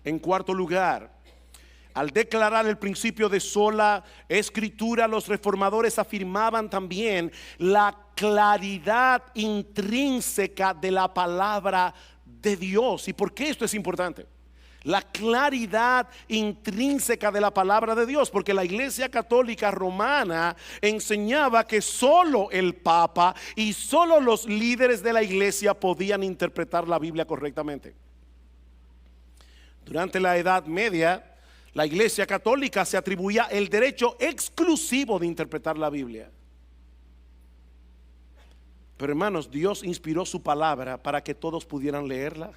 En cuarto lugar, al declarar el principio de sola escritura, los reformadores afirmaban también la claridad intrínseca de la palabra de Dios. ¿Y por qué esto es importante? La claridad intrínseca de la palabra de Dios, porque la Iglesia Católica Romana enseñaba que solo el Papa y solo los líderes de la Iglesia podían interpretar la Biblia correctamente. Durante la Edad Media, la Iglesia Católica se atribuía el derecho exclusivo de interpretar la Biblia. Pero hermanos, Dios inspiró su palabra para que todos pudieran leerla.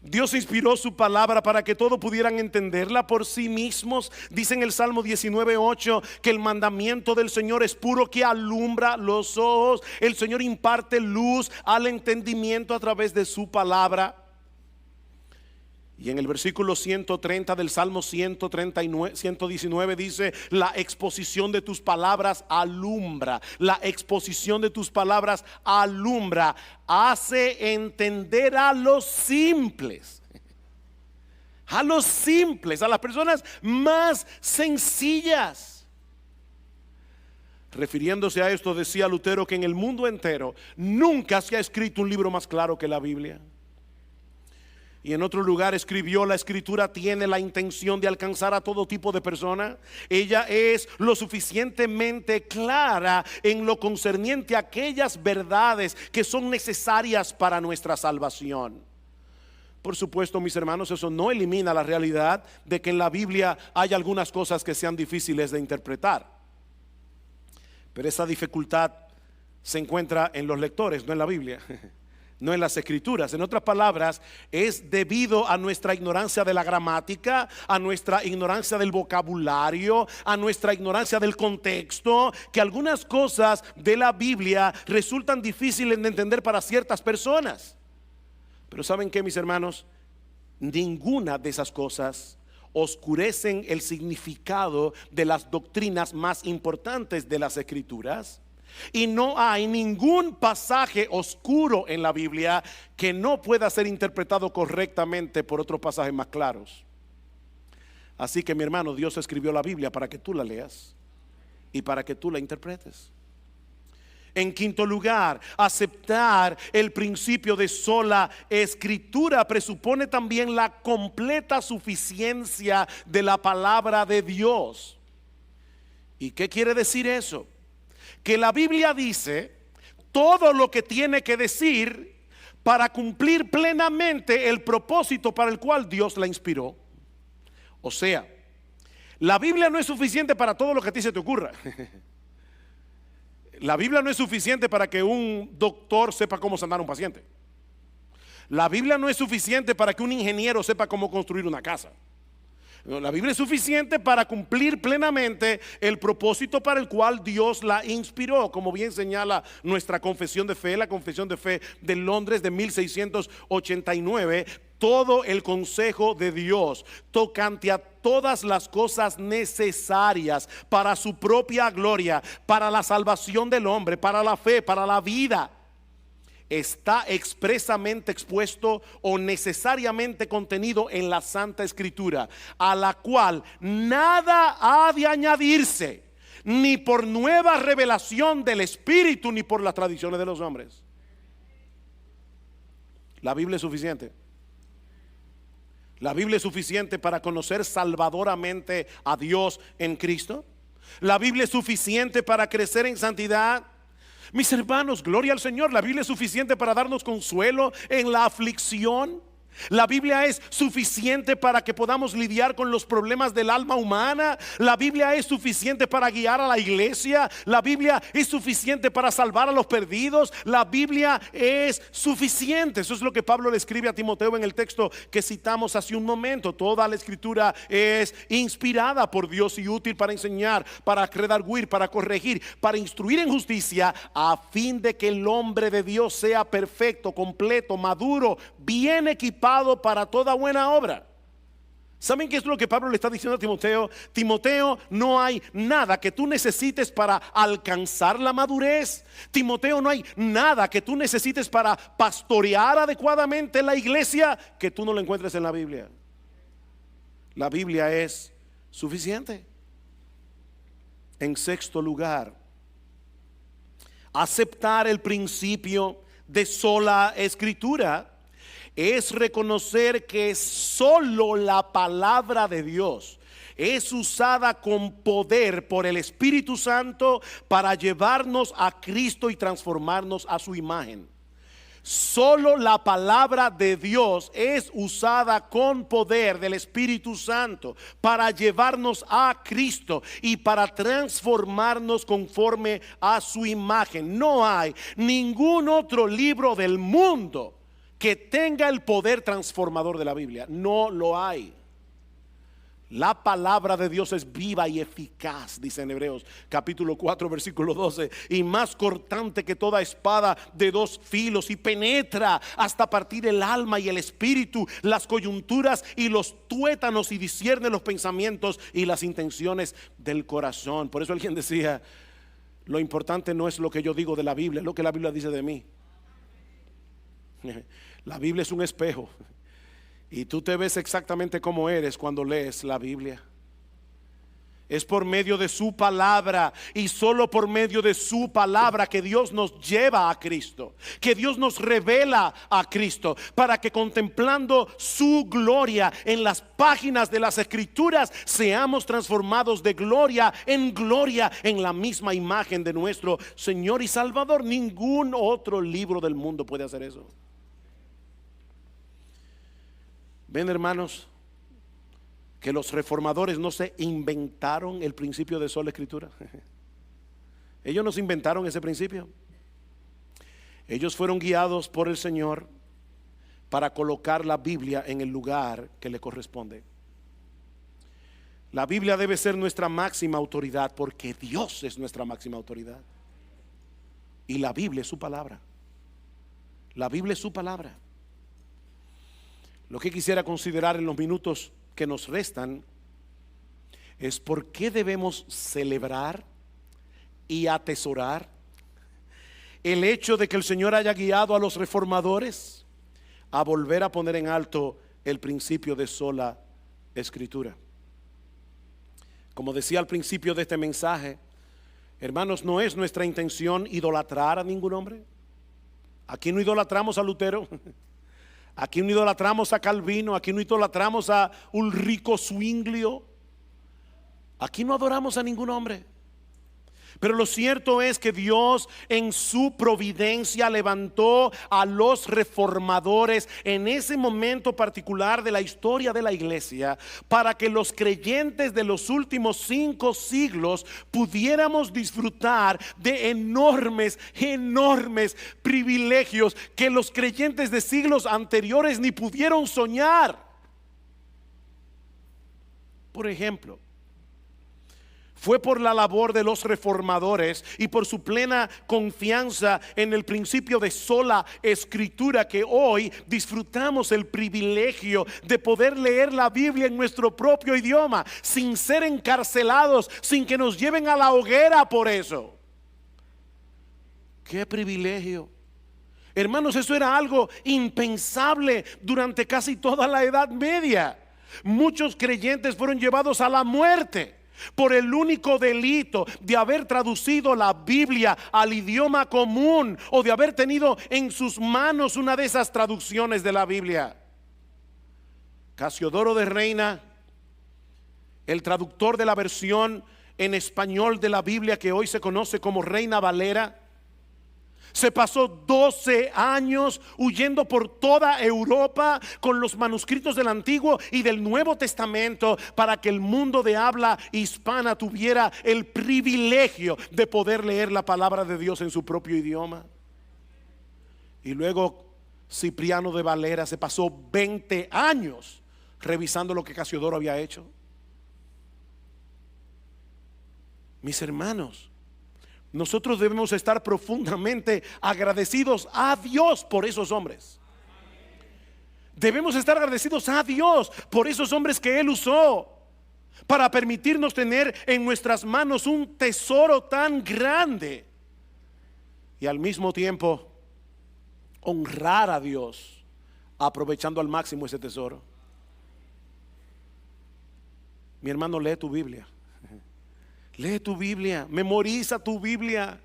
Dios inspiró su palabra para que todos pudieran entenderla por sí mismos. Dice en el Salmo 19:8 que el mandamiento del Señor es puro, que alumbra los ojos. El Señor imparte luz al entendimiento a través de su palabra. Y en el versículo 130 del Salmo 119 dice: la exposición de tus palabras alumbra. La exposición de tus palabras alumbra. Hace entender a los simples. A los simples, a las personas más sencillas. Refiriéndose a esto, decía Lutero que en el mundo entero nunca se ha escrito un libro más claro que la Biblia. Y en otro lugar escribió: la escritura tiene la intención de alcanzar a todo tipo de persona. Ella es lo suficientemente clara en lo concerniente a aquellas verdades que son necesarias para nuestra salvación. Por supuesto, mis hermanos, eso no elimina la realidad de que en la Biblia hay algunas cosas que sean difíciles de interpretar. Pero esa dificultad se encuentra en los lectores, no en la Biblia. No en las escrituras. En otras palabras, es debido a nuestra ignorancia de la gramática, a nuestra ignorancia del vocabulario, a nuestra ignorancia del contexto, que algunas cosas de la Biblia resultan difíciles de entender para ciertas personas. Pero ¿saben qué, mis hermanos? Ninguna de esas cosas oscurecen el significado de las doctrinas más importantes de las escrituras. Y no hay ningún pasaje oscuro en la Biblia que no pueda ser interpretado correctamente por otros pasajes más claros. Así que, mi hermano, Dios escribió la Biblia para que tú la leas y para que tú la interpretes. En quinto lugar, aceptar el principio de sola escritura presupone también la completa suficiencia de la palabra de Dios. ¿Y qué quiere decir eso? Que la Biblia dice todo lo que tiene que decir para cumplir plenamente el propósito para el cual Dios la inspiró. O sea, la Biblia no es suficiente para todo lo que a ti se te ocurra. La Biblia no es suficiente para que un doctor sepa cómo sanar a un paciente. La Biblia no es suficiente para que un ingeniero sepa cómo construir una casa. La Biblia es suficiente para cumplir plenamente el propósito para el cual Dios la inspiró, como bien señala nuestra confesión de fe, la confesión de fe de Londres de 1689. Todo el consejo de Dios tocante a todas las cosas necesarias para su propia gloria, para la salvación del hombre, para la fe, para la vida, está expresamente expuesto o necesariamente contenido en la Santa Escritura, a la cual nada ha de añadirse, ni por nueva revelación del Espíritu, ni por las tradiciones de los hombres. La Biblia es suficiente. La Biblia es suficiente para conocer salvadoramente a Dios en Cristo. La Biblia es suficiente para crecer en santidad. Mis hermanos, gloria al Señor. La Biblia es suficiente para darnos consuelo en la aflicción. La Biblia es suficiente para que podamos lidiar con los problemas del alma humana. La Biblia es suficiente para guiar a la iglesia. La Biblia es suficiente para salvar a los perdidos. La Biblia es suficiente. Eso es lo que Pablo le escribe a Timoteo en el texto que citamos hace un momento. Toda la escritura es inspirada por Dios y útil para enseñar, para redarguir, para corregir, para instruir en justicia, a fin de que el hombre de Dios sea perfecto, completo, maduro, bien equipado para toda buena obra. ¿Saben qué es lo que Pablo le está diciendo a Timoteo? Timoteo, no hay nada que tú necesites para alcanzar la madurez. Timoteo, no hay nada que tú necesites para pastorear adecuadamente la iglesia que tú no lo encuentres en la Biblia. La Biblia es suficiente. En sexto lugar, aceptar el principio de sola escritura es reconocer que solo la palabra de Dios es usada con poder por el Espíritu Santo para llevarnos a Cristo y transformarnos a su imagen. Solo la palabra de Dios es usada con poder del Espíritu Santo para llevarnos a Cristo y para transformarnos conforme a su imagen. No hay ningún otro libro del mundo que tenga el poder transformador de la Biblia. No lo hay. La palabra de Dios es viva y eficaz, dice en Hebreos capítulo 4 versículo 12, y más cortante que toda espada de dos filos, y penetra hasta partir el alma y el espíritu, las coyunturas y los tuétanos, y discierne los pensamientos y las intenciones del corazón. Por eso alguien decía: lo importante no es lo que yo digo de la Biblia, es lo que la Biblia dice de mí. La Biblia es un espejo. Y tú te ves exactamente como eres cuando lees la Biblia. Es por medio de su palabra y solo por medio de su palabra que Dios nos lleva a Cristo, que Dios nos revela a Cristo, para que contemplando su gloria en las páginas de las Escrituras seamos transformados de gloria en la misma imagen de nuestro Señor y Salvador. Ningún otro libro del mundo puede hacer eso. Ven, hermanos, que los reformadores no se inventaron el principio de sola escritura. Ellos no se inventaron ese principio. Ellos fueron guiados por el Señor para colocar la Biblia en el lugar que le corresponde. La Biblia debe ser nuestra máxima autoridad, porque Dios es nuestra máxima autoridad. Y la Biblia es su palabra. La Biblia es su palabra. Lo que quisiera considerar en los minutos que nos restan es por qué debemos celebrar y atesorar el hecho de que el Señor haya guiado a los reformadores a volver a poner en alto el principio de sola escritura. Como decía al principio de este mensaje, hermanos, no es nuestra intención idolatrar a ningún hombre. Aquí no idolatramos a Lutero. Aquí no idolatramos a Calvino, aquí no idolatramos a Ulrico Zwinglio. Aquí no adoramos a ningún hombre. Pero lo cierto es que Dios en su providencia levantó a los reformadores en ese momento particular de la historia de la iglesia, para que los creyentes de los últimos 5 siglos pudiéramos disfrutar de enormes privilegios que los creyentes de siglos anteriores ni pudieron soñar. Por ejemplo, fue por la labor de los reformadores y por su plena confianza en el principio de sola escritura que hoy disfrutamos el privilegio de poder leer la Biblia en nuestro propio idioma, sin ser encarcelados, sin que nos lleven a la hoguera por eso. ¡Qué privilegio! Hermanos, eso era algo impensable durante casi toda la Edad Media. Muchos creyentes fueron llevados a la muerte por el único delito de haber traducido la Biblia al idioma común, o de haber tenido en sus manos una de esas traducciones de la Biblia. Casiodoro de Reina, el traductor de la versión en español de la Biblia que hoy se conoce como Reina Valera, se pasó 12 años huyendo por toda Europa con los manuscritos del Antiguo y del Nuevo Testamento, para que el mundo de habla hispana tuviera el privilegio de poder leer la palabra de Dios en su propio idioma. Y luego Cipriano de Valera se pasó 20 años revisando lo que Casiodoro había hecho. Mis hermanos, nosotros debemos estar profundamente agradecidos a Dios por esos hombres. Debemos estar agradecidos a Dios por esos hombres que Él usó para permitirnos tener en nuestras manos un tesoro tan grande, y al mismo tiempo honrar a Dios aprovechando al máximo ese tesoro. Mi hermano, lee tu Biblia. Lee tu Biblia, memoriza tu Biblia,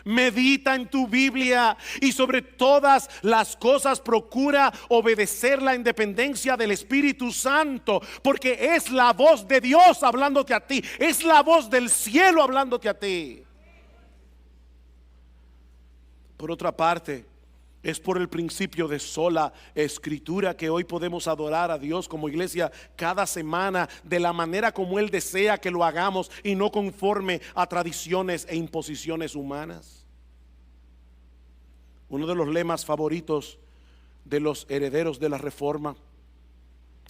medita en tu Biblia y sobre todas las cosas procura obedecer la independencia del Espíritu Santo, porque es la voz de Dios hablándote a ti, es la voz del cielo hablándote a ti. Por otra parte, es por el principio de sola escritura que hoy podemos adorar a Dios como iglesia cada semana de la manera como Él desea que lo hagamos y no conforme a tradiciones e imposiciones humanas. Uno de los lemas favoritos de los herederos de la Reforma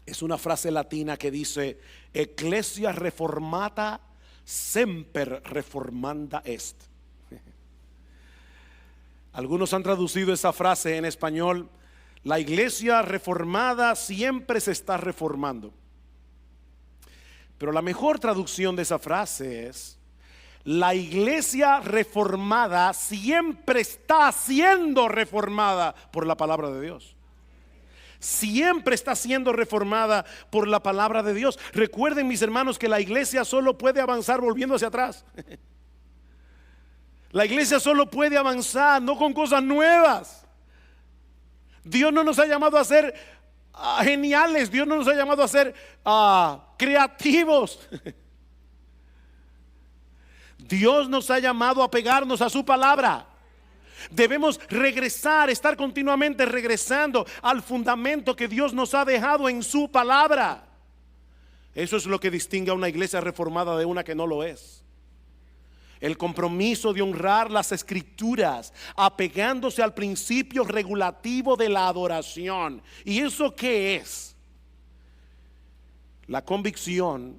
es una frase latina que dice: Ecclesia reformata semper reformanda est. Algunos han traducido esa frase en español: la iglesia reformada siempre se está reformando. Pero la mejor traducción de esa frase es: la iglesia reformada siempre está siendo reformada por la palabra de Dios. Siempre está siendo reformada por la palabra de Dios. Recuerden, mis hermanos, que la iglesia solo puede avanzar volviendo hacia atrás. La iglesia solo puede avanzar, no con cosas nuevas. Dios no nos ha llamado a ser geniales. Dios no nos ha llamado a ser creativos. Dios nos ha llamado a pegarnos a su palabra. Debemos regresar, estar continuamente regresando al fundamento que Dios nos ha dejado en su palabra. Eso es lo que distingue a una iglesia reformada de una que no lo es. El compromiso de honrar las escrituras, apegándose al principio regulativo de la adoración. ¿Y eso qué es? La convicción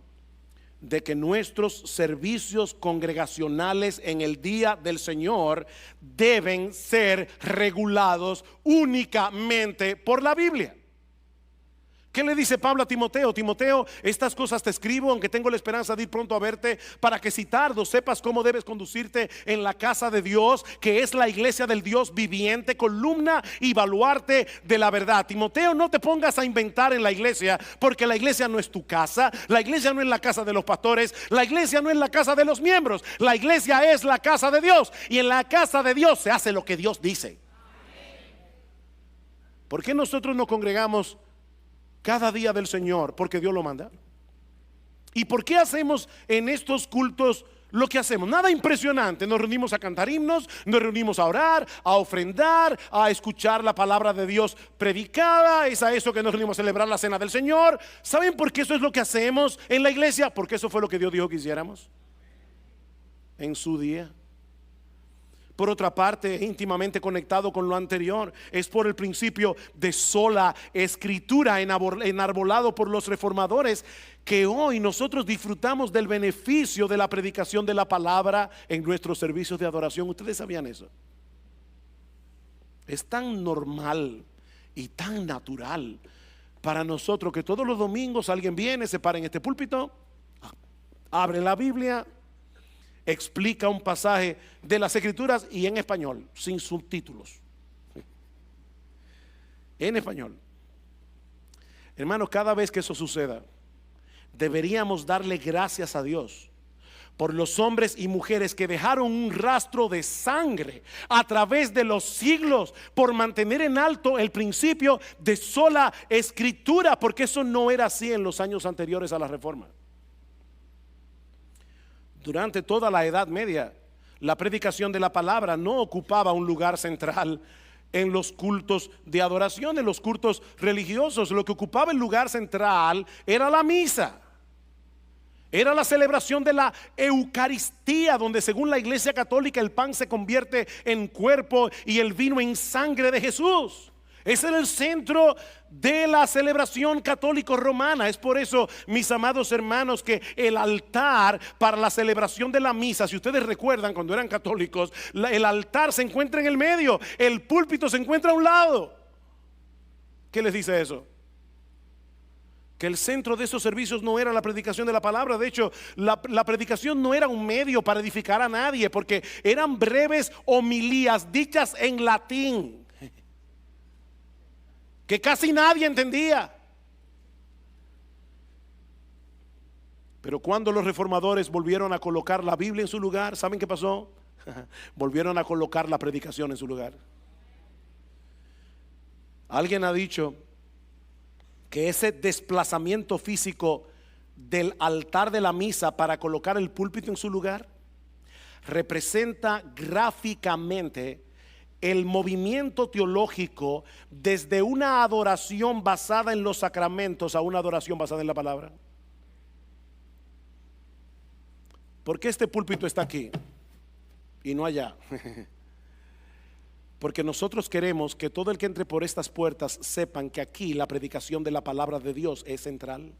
de que nuestros servicios congregacionales en el día del Señor deben ser regulados únicamente por la Biblia. ¿Qué le dice Pablo a Timoteo? Timoteo, estas cosas te escribo, aunque tengo la esperanza de ir pronto a verte, para que si tardo sepas cómo debes conducirte en la casa de Dios, que es la iglesia del Dios viviente, columna y baluarte de la verdad. Timoteo, no te pongas a inventar en la iglesia, porque la iglesia no es tu casa, la iglesia no es la casa de los pastores, la iglesia no es la casa de los miembros, la iglesia es la casa de Dios, y en la casa de Dios se hace lo que Dios dice. ¿Por qué nosotros nos congregamos cada día del Señor? Porque Dios lo manda. ¿Y por qué hacemos en estos cultos lo que hacemos? Nada impresionante. Nos reunimos a cantar himnos, nos reunimos a orar, a ofrendar, a escuchar la palabra de Dios predicada. Es a eso que nos reunimos a celebrar la cena del Señor. ¿Saben por qué eso es lo que hacemos en la iglesia? Porque eso fue lo que Dios dijo que hiciéramos en su día. Por otra parte, íntimamente conectado con lo anterior, es por el principio de sola escritura enarbolado por los reformadores, que hoy nosotros disfrutamos del beneficio de la predicación de la palabra en nuestros servicios de adoración. ¿Ustedes sabían eso? Es tan normal y tan natural para nosotros que todos los domingos alguien viene, se para en este púlpito, abre la Biblia, explica un pasaje de las escrituras y en español, sin subtítulos, en español. Hermanos, cada vez que eso suceda, deberíamos darle gracias a Dios por los hombres y mujeres que dejaron un rastro de sangre a través de los siglos por mantener en alto el principio de sola escritura, porque eso no era así en los años anteriores a la Reforma. Durante toda la Edad Media, la predicación de la palabra no ocupaba un lugar central en los cultos de adoración, en los cultos religiosos. Lo que ocupaba el lugar central era la misa. Era la celebración de la Eucaristía, donde según la Iglesia Católica el pan se convierte en cuerpo y el vino en sangre de Jesús. Ese era el centro de la celebración católico-romana. Es por eso, mis amados hermanos, que el altar para la celebración de la misa, si ustedes recuerdan cuando eran católicos, el altar se encuentra en el medio, el púlpito se encuentra a un lado. ¿Qué les dice eso? Que el centro de esos servicios no era la predicación de la palabra. De hecho, la predicación no era un medio para edificar a nadie, porque eran breves homilías dichas en latín que casi nadie entendía. Pero cuando los reformadores volvieron a colocar la Biblia en su lugar, ¿saben qué pasó? Volvieron a colocar la predicación en su lugar. Alguien ha dicho que ese desplazamiento físico del altar de la misa para colocar el púlpito en su lugar representa gráficamente el movimiento teológico desde una adoración basada en los sacramentos a una adoración basada en la palabra. ¿Por qué este púlpito está aquí y no allá? Porque nosotros queremos que todo el que entre por estas puertas sepan que aquí la predicación de la palabra de Dios es central.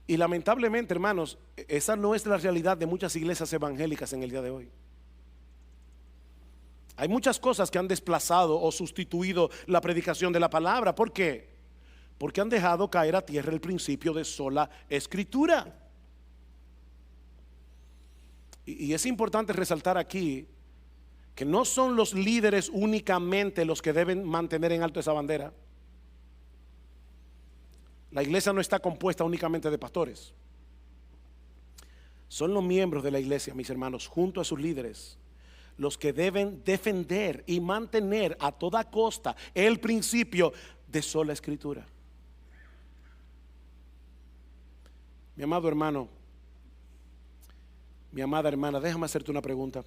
Y lamentablemente, hermanos, esa no es la realidad de muchas iglesias evangélicas en el día de hoy. Hay muchas cosas que han desplazado o sustituido la predicación de la palabra. ¿Por qué? Porque han dejado caer a tierra el principio de sola escritura. Y es importante resaltar aquí que no son los líderes únicamente los que deben mantener en alto esa bandera. La iglesia no está compuesta únicamente de pastores. Son los miembros de la iglesia, mis hermanos, junto a sus líderes, los que deben defender y mantener a toda costa el principio de sola escritura. Mi amado hermano, mi amada hermana, déjame hacerte una pregunta.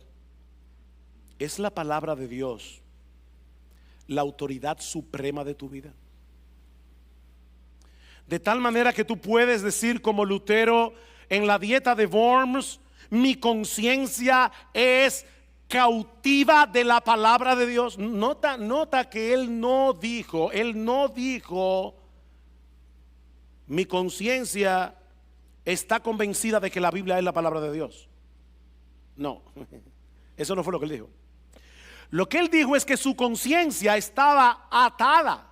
¿Es la palabra de Dios la autoridad suprema de tu vida? De tal manera que tú puedes decir como Lutero en la dieta de Worms: mi conciencia es cautiva de la palabra de Dios. Nota que él no dijo, mi conciencia está convencida de que la Biblia es la palabra de Dios. No, eso no fue lo que él dijo. Lo que él dijo es que su conciencia estaba atada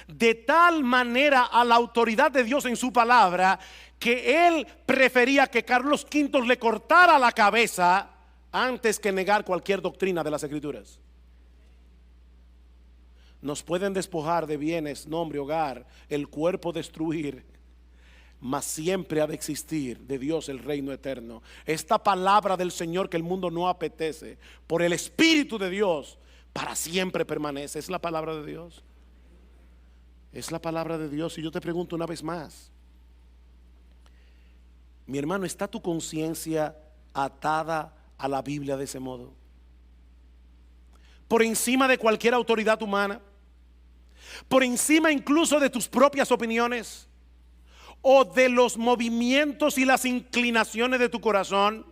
de tal manera a la autoridad de Dios en su palabra, que él prefería que Carlos V le cortara la cabeza antes que negar cualquier doctrina de las Escrituras. Nos pueden despojar de bienes, nombre, hogar, el cuerpo destruir, mas siempre ha de existir de Dios el reino eterno. Esta palabra del Señor que el mundo no apetece, por el Espíritu de Dios, para siempre permanece. Es la palabra de Dios. Es la palabra de Dios. Y yo te pregunto una vez más, mi hermano, ¿está tu conciencia atada a la Biblia de ese modo? Por encima de cualquier autoridad humana, por encima incluso de tus propias opiniones o de los movimientos y las inclinaciones de tu corazón.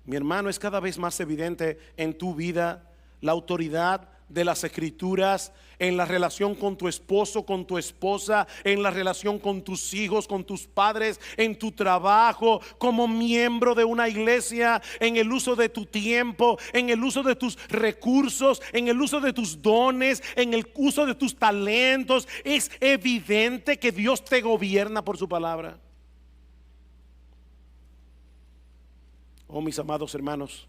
Mi hermano, es cada vez más evidente en tu vida la autoridad de las Escrituras en la relación con tu esposo, con tu esposa, en la relación con tus hijos, con tus padres, en tu trabajo, como miembro de una iglesia, en el uso de tu tiempo, en el uso de tus recursos, en el uso de tus dones, en el uso de tus talentos. Es evidente que Dios te gobierna por su palabra. Oh, mis amados hermanos,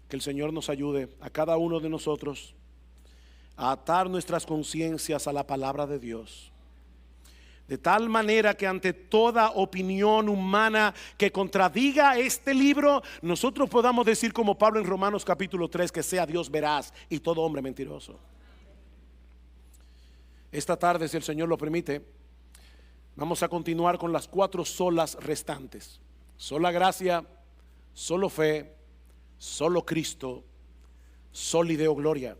que el Señor nos ayude a cada uno de nosotros a atar nuestras conciencias a la palabra de Dios, de tal manera que ante toda opinión humana que contradiga este libro, nosotros podamos decir como Pablo en Romanos capítulo 3, que sea Dios veraz y todo hombre mentiroso. Esta tarde, si el Señor lo permite, vamos a continuar con las 4 solas restantes: sola gracia, solo fe, solo Cristo, soli Deo gloria.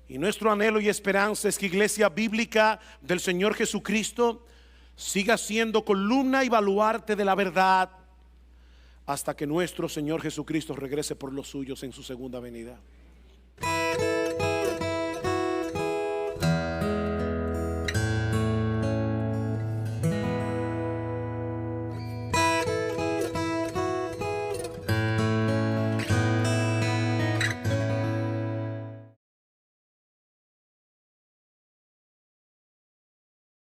Y nuestro anhelo y esperanza es que Iglesia Bíblica del Señor Jesucristo siga siendo columna y baluarte de la verdad hasta que nuestro Señor Jesucristo regrese por los suyos en su segunda venida.